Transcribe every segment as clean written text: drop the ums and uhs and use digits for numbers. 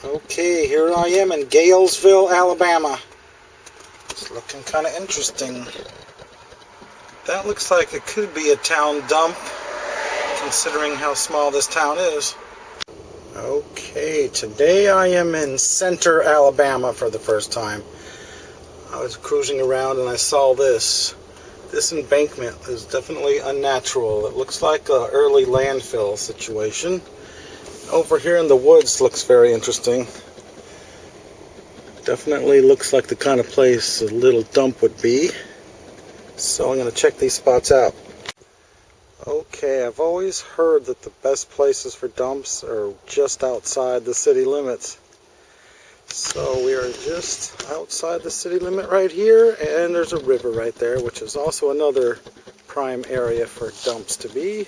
Okay, here I am in Galesville, Alabama. It's looking kind of interesting. That looks like it could be a town dump, considering how small this town is. Okay, today I am in Center, Alabama for the first time. I was cruising around and I saw this. This embankment is definitely unnatural. It looks like an early landfill situation. Over here in the woods looks very interesting. Definitely looks like the kind of place a little dump would be. So I'm going to check these spots out. Okay, I've always heard that the best places for dumps are just outside the city limits. So we are just outside the city limit right here, and there's a river right there, which is also another prime area for dumps to be.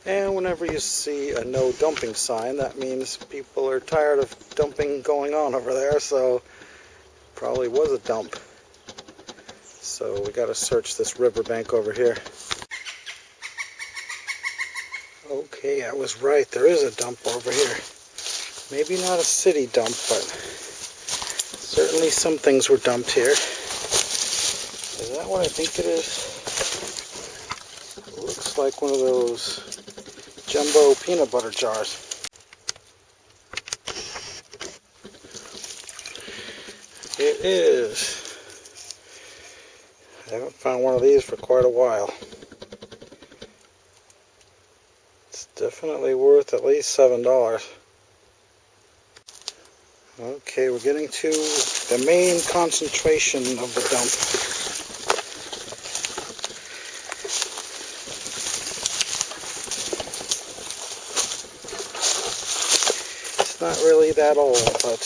And whenever you see a no dumping sign, that means people are tired of dumping going on over there, so probably was a dump. So we got to search this riverbank over here. Okay, I was right. There is a dump over here. Maybe not a city dump, but certainly some things were dumped here. Is that what I think it is? It looks like one of those jumbo peanut butter jars. It is. I haven't found one of these for quite a while. It's definitely worth at least $7. Okay, we're getting to the main concentration of the dump. It's not really that old, but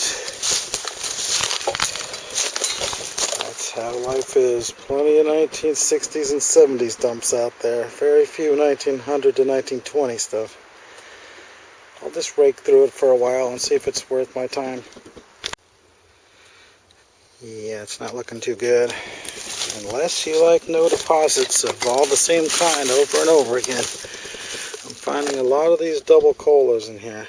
that's how life is. Plenty of 1960s and 70s dumps out there. Very few 1900 to 1920 stuff. I'll just rake through it for a while and see if it's worth my time. Yeah, it's not looking too good. Unless you like no deposits of all the same kind over and over again. I'm finding a lot of these double colas in here,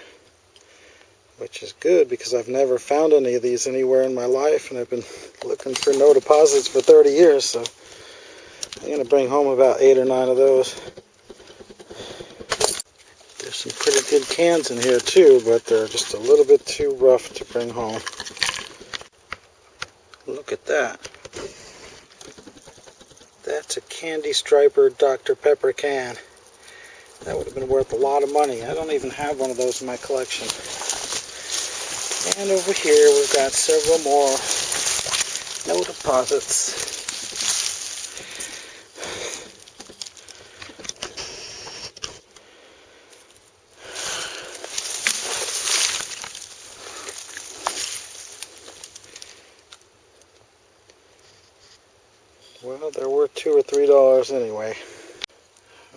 which is good because I've never found any of these anywhere in my life, and I've been looking for no deposits for 30 years, so I'm going to bring home about 8 or 9 of those. There's some pretty good cans in here too, but they're just a little bit too rough to bring home. Look at that. That's a Candy Striper Dr. Pepper can. That would have been worth a lot of money. I don't even have one of those in my collection. And over here we've got several more no deposits. Well, they're worth $2 or $3 anyway.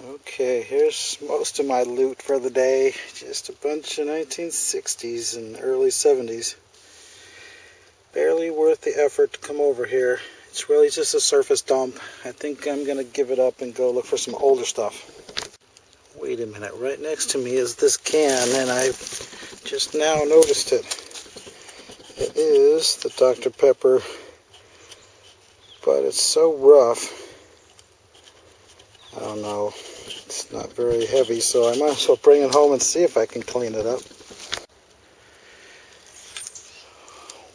Okay, here's most of my loot for the day. Just a bunch of 1960s and early 70s. Barely worth the effort to come over here. It's really just a surface dump. I think I'm going to give it up and go look for some older stuff. Wait a minute, right next to me is this can, and I just now noticed it. It is the Dr. Pepper, but it's so rough. I don't know. It's not very heavy, so I might as well bring it home and see if I can clean it up.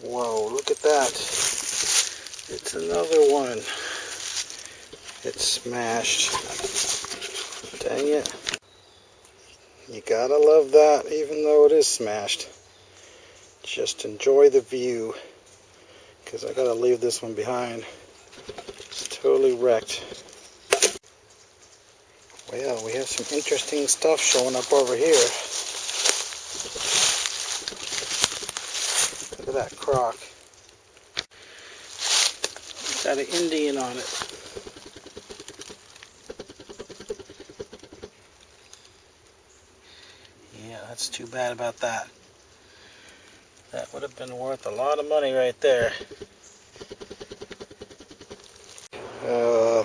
Whoa, look at that. It's another one. It's smashed. Dang it. You gotta love that, even though it is smashed. Just enjoy the view, because I gotta leave this one behind. It's totally wrecked. Well, we have some interesting stuff showing up over here. Look at that croc. Got an Indian on it. Yeah, that's too bad about that. That would have been worth a lot of money right there.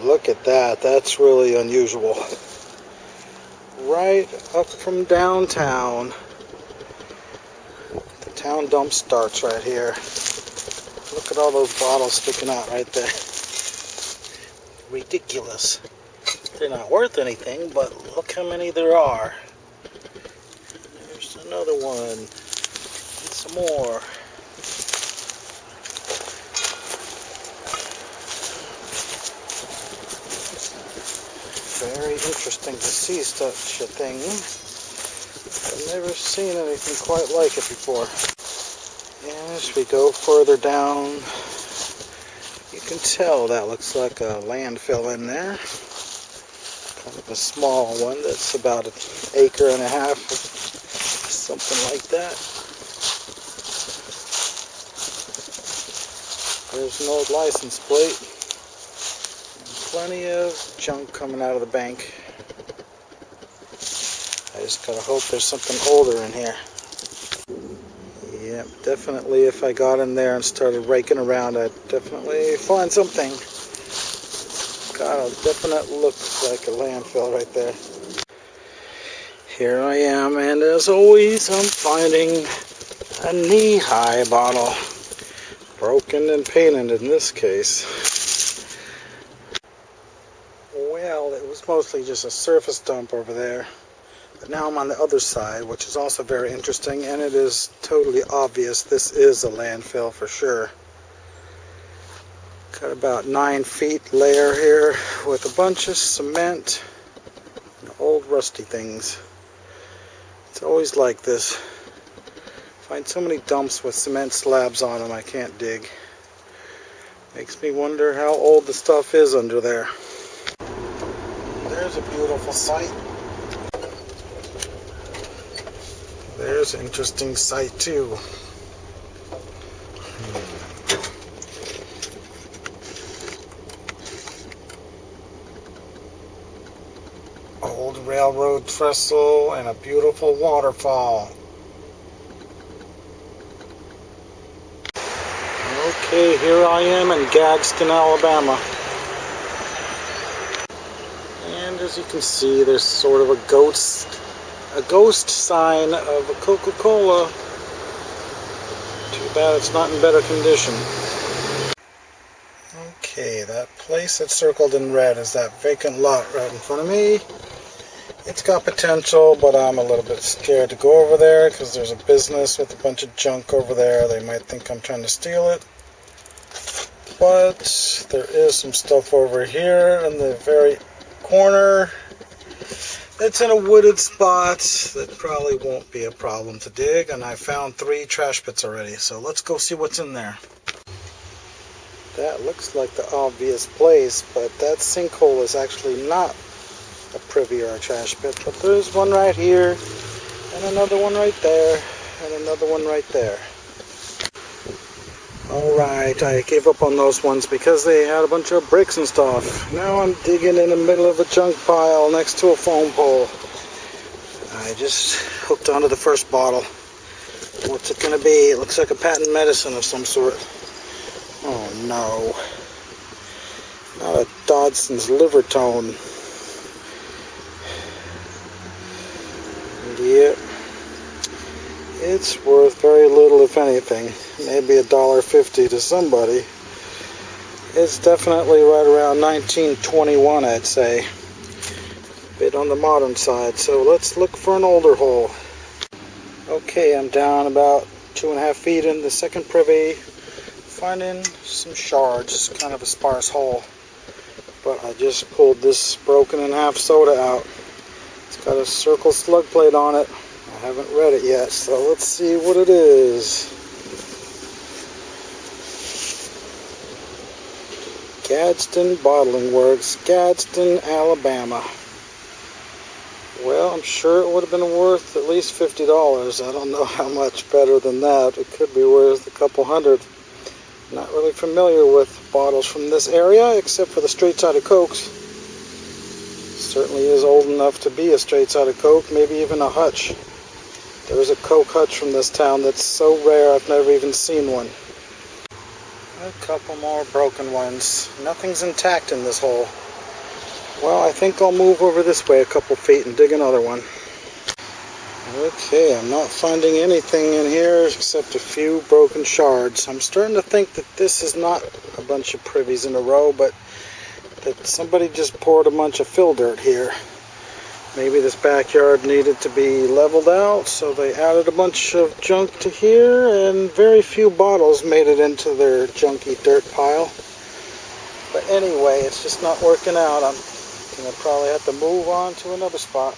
Look at that. That's really unusual. Right up from downtown. The town dump starts right here. Look at all those bottles sticking out right there. Ridiculous. They're not worth anything, but look how many there are. There's another one. And some more. Very interesting to see such a thing. I've never seen anything quite like it before. As we go further down, you can tell that looks like a landfill in there. Kind of a small one that's about 1.5 acres, something like that. There's an old license plate. Plenty of junk coming out of the bank. I just gotta hope there's something older in here. Yep, definitely if I got in there and started raking around, I'd definitely find something. Got a definite look like a landfill right there. Here I am, and as always, I'm finding a knee-high bottle. Broken and painted in this case. Well, it was mostly just a surface dump over there. But now I'm on the other side, which is also very interesting, and it is totally obvious this is a landfill for sure. Got about 9 feet layer here with a bunch of cement and old rusty things. It's always like this. Find so many dumps with cement slabs on them I can't dig. Makes me wonder how old the stuff is under there. There's a beautiful sight. There's an interesting sight too. Old railroad trestle and a beautiful waterfall. Okay, here I am in Gadsden, Alabama. And as you can see, there's sort of a ghost sign of a Coca-Cola. Too bad it's not in better condition. Okay, that place that's circled in red is that vacant lot right in front of me. It's got potential, but I'm a little bit scared to go over there because there's a business with a bunch of junk over there. They might think I'm trying to steal it. But there is some stuff over here in the very corner. It's in a wooded spot that probably won't be a problem to dig, and I found 3 trash pits already, so let's go see what's in there. That looks like the obvious place, but that sinkhole is actually not a privy or a trash pit, but there's one right here, and another one right there, and another one right there. Alright, I gave up on those ones because they had a bunch of bricks and stuff. Now I'm digging in the middle of a junk pile next to a phone pole. I just hooked onto the first bottle. What's it gonna be? It looks like a patent medicine of some sort. Oh no. Not a Dodson's liver tone. Yep. It's worth very little, if anything. Maybe $1.50 to somebody. It's definitely right around 1921, I'd say. A bit on the modern side, so let's look for an older hole. Okay, I'm down about 2.5 feet in the second privy, finding some shards. It's kind of a sparse hole. But I just pulled this broken in half soda out. It's got a circle slug plate on it. I haven't read it yet, so let's see what it is. Gadsden Bottling Works, Gadsden, Alabama. Well, I'm sure it would have been worth at least $50. I don't know how much better than that. It could be worth a couple hundred. Not really familiar with bottles from this area, except for the straight-sided Cokes. Certainly is old enough to be a straight-sided Coke, maybe even a Hutch. There's a Coke Hutch from this town that's so rare I've never even seen one. A couple more broken ones. Nothing's intact in this hole. Well, I think I'll move over this way a couple feet and dig another one. Okay, I'm not finding anything in here except a few broken shards. I'm starting to think that this is not a bunch of privies in a row, but that somebody just poured a bunch of fill dirt here. Maybe this backyard needed to be leveled out, so they added a bunch of junk to here, and very few bottles made it into their junky dirt pile. But anyway, it's just not working out. I'm going to probably have to move on to another spot.